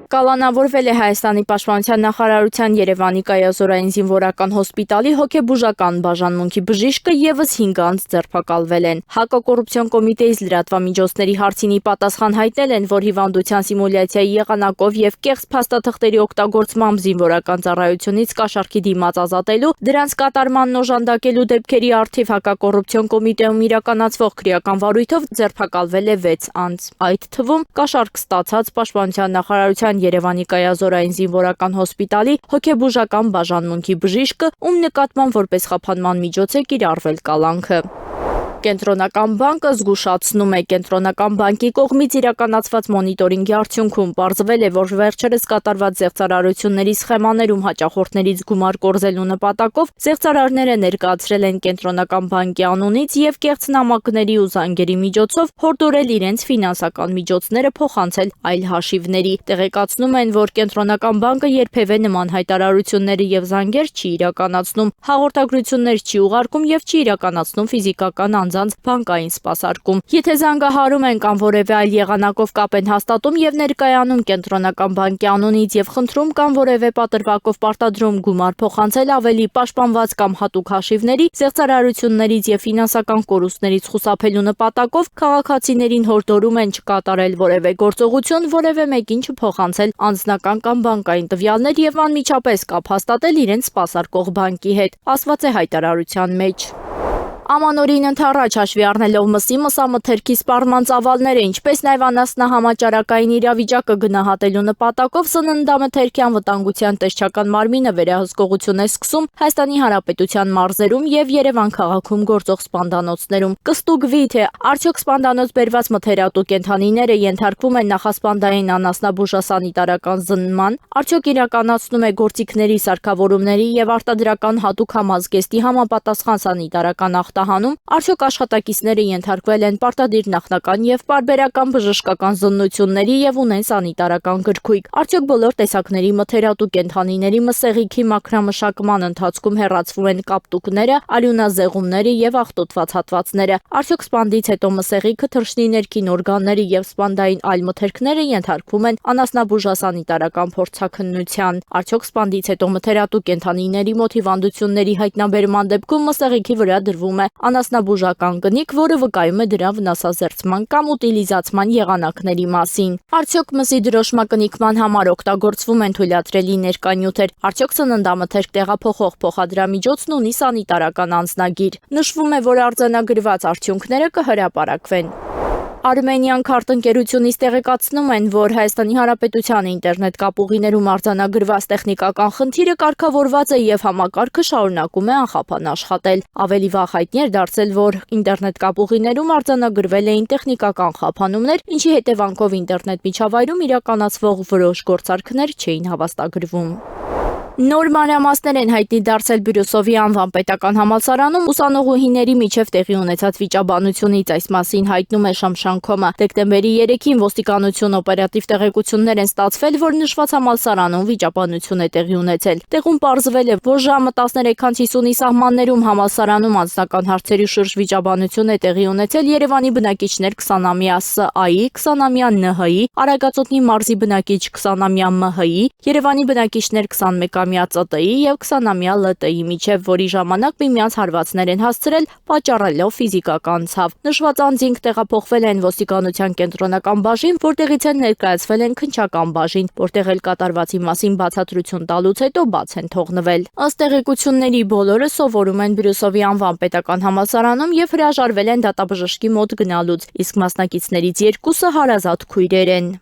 Կալանավորվել է Հայաստանի պաշտպանության նախարարության Երևանի կայազորային զինվորական հոսպիտալի հոգեբուժական բաժանմունքի բժիշկը ևս 5 անձ ձերբակալվել են։ Հակակոռուպցիոն կոմիտեից լրատվամիջոցների հարցինի պատասխան հայտնել են, որ հիվանդության սիմուլյացիայի եղանակով եւ կեղծ փաստաթղթերի օգտագործմամբ զինվորական ծառայությունից կաշառքի դիմաց ազատելու, դրանց կատարմանն օժանդակելու դեպքերի առթիվ հակակոռուպցիոն կոմիտեում իրականացվող քրեական վարույթով ձերբակալվել է 6 անձ։ Այդ թվում կաշառք ստացած պաշտպանության նախարարության Երևանի կայազորային զինվորական հոսպիտալի հոգեբուժական բաժանմունքի բժիշկը, ում նկատմամբ որպես խափանման միջոց է կիրառվել կալանքը։ Կենտրոնական բանկը զգուշացնում է, Կենտրոնական բանկի կողմից իրականացված մոնիտորինգի արդյունքում պարզվել է, որ վերջերս կատարված զեղծարարությունների սխեմաներում հաճախորդներից գումար կորզելու նպատակով զեղծարարները ներկայացրել են Կենտրոնական բանկի անունից եւ կեղծ նամակների ու զանգերի միջոցով հորդորել իրենց ֆինանսական միջոցները փոխանցել այլ հաշիվների։ Տեղեկացնում են, որ Կենտրոնական բանկը երբևէ նման հայտարարությունները եւ զանգեր չի իրականացնում, հաղորդագրություններ չի ուղարկում եւ չի իրականացնում ֆիզիկական անձանց բանկային սպասարկում։ Եթե զանգահարում են կամ որևէ այլ եղանակով կապ են հաստատում եւ ներկայանում Կենտրոնական բանկի անունից եւ խնդրում կամ որևէ պատրվակով պարտադրում գումար փոխանցել ավելի պաշտպանված կամ հատուկ հաշիվների, զեղծարարություններից եւ ֆինանսական կորուստներից խուսափելու նպատակով քաղաքացիներին հորդորում են չկատարել որևէ գործողություն, որևէ մեկին չփոխանցել անձնական կամ բանկային տվյալներ եւ անմիջապես կապ հաստատել իրենց սպասարկող բանկի հետ, ասված է հայտարարության մեջ։ Ամանորին ընդառաջ հաշվի առնելով մսի մսամթերքի սպառման ծավալները, ինչպես նաև անասնահամաճարակային իրավիճակը գնահատելու նպատակով սննդամթերքի անվտանգության տեսչական մարմինը վերահսկողություն է սկսում Հայաստանի Հանրապետության մարզերում եւ Երևան քաղաքում գործող սպանդանոցներում։ Կստուգվի, թե արդյոք սպանդանոց բերված մթերատու կենդանիները ենթարկվում են նախասպանդային անասնաբուժասանիտարական զննման, արդյոք իրականացնում է գործիքների սարքավորումների եւ արտադրական հատուկ համազգեստի համապատասխան սանիտարական ախտահանում, արդյոք աշխատակիցները ենթարկվել են պարտադիր նախնական եւ պարբերական բժշկական զննությունների եւ ունեն սանիտարական գրքույկ, արդյոք բոլոր տեսակների մթերատու կենդանիների մսեղիքի մաքրամշակման ընթացքում հեռացվում են կապտուկները, արյունազեղումները եւ աղտոտված հատվածները, արդյոք սպանդից հետո մսեղիքը, թռչնի ներքին օրգանները եւ սպանդային այլ մթերքները ենթարկվում են անասնաբուժասանիտարական փորձաքննության, արդյոք սպանդից հետո մթերատու կենդանիների մոտ հիվանդությունների հայտնաբերման դեպքում մսեղիքի վրա դրվում է անասնաբուժական կնիկ, որը վկայում է դրա վնասազերծման կամ ուտիլիզացման եղանակների մասին։ Արդյոք մսի դրոշմակնիկման համար օգտագործվում են թույլատրելի ներկանյութեր, արդյոք սննդամթերք տեղափոխող փոխադրամիջոցն ունի սանիտարական անձնագիր։ Նշվում է, որ արձանագրված արդյունքները կհրապարակվեն։ Armenian Card ընկերությունից տեղեկացնում են, որ Հայաստանի Հանրապետության ինտերնետ կապուղիներում արձանագրված տեխնիկական խնդիրը կարգավորված է եւ համակարգը շարունակում է անխափան աշխատել։ Ավելի վաղ հայտնի էր դարձել, որ ինտերնետ կապուղիներում արձանագրվել էին տեխնիկական խափանումներ, ինչի հետևանքով ինտերնետ միջավայրում իրականացվող որոշ գործարքներ չէին հավաստագրվում։ Նոր մանրամասներ են հայտնի դարձել Բյուրոսովի անվան պետական համալսարանում ուսանողուհիների միջև տեղի ունեցած վիճաբանությունից, այս մասին հայտնում է Շամշանքոմը։ Դեկտեմբերի 3-ին ոստիկանություն օպերատիվ տեղեկություններ են ստացվել, որ նշված համալսարանում վիճաբանություն է տեղի ունեցել։ Տեղում պարզվել է, որ ժամը 13:50-ի սահմաններում համալսարանում անձնական հարցերի շուրջ վիճաբանություն է տեղի ունեցել Երևանի բնակիչներ 20-ամյա ՍԱ-ի, 20-ամյա ՆՀ-ի, Արագածոտնի մարզի բնակիչ 20-ամյա ՄՀ-ի, Երևանի բնակիչներ 21 ԾՏ-ի եւ 20-ամյա ԼՏ-ի միջև, որի ժամանակ միմյանց հարվածներ են հասցրել, պատճառելով ֆիզիկական ցավ։ Նշված անձինք տեղափոխվել են ոստիկանության կենտրոնական բաժին, որտեղից են ներկայացվել են քննչական բաժին, որտեղ էլ կատարվածի մասին բացատրություն տալուց հետո բաց են թողնվել։ Ըստ տեղեկությունների բոլորը սովորում են Բյուրոսովի անվան պետական համալսարանում եւ հրաժարվել են դատաբժշկի մոտ գնալուց, իսկ մասնակիցներից 2-ը հարազատ քույրեր են։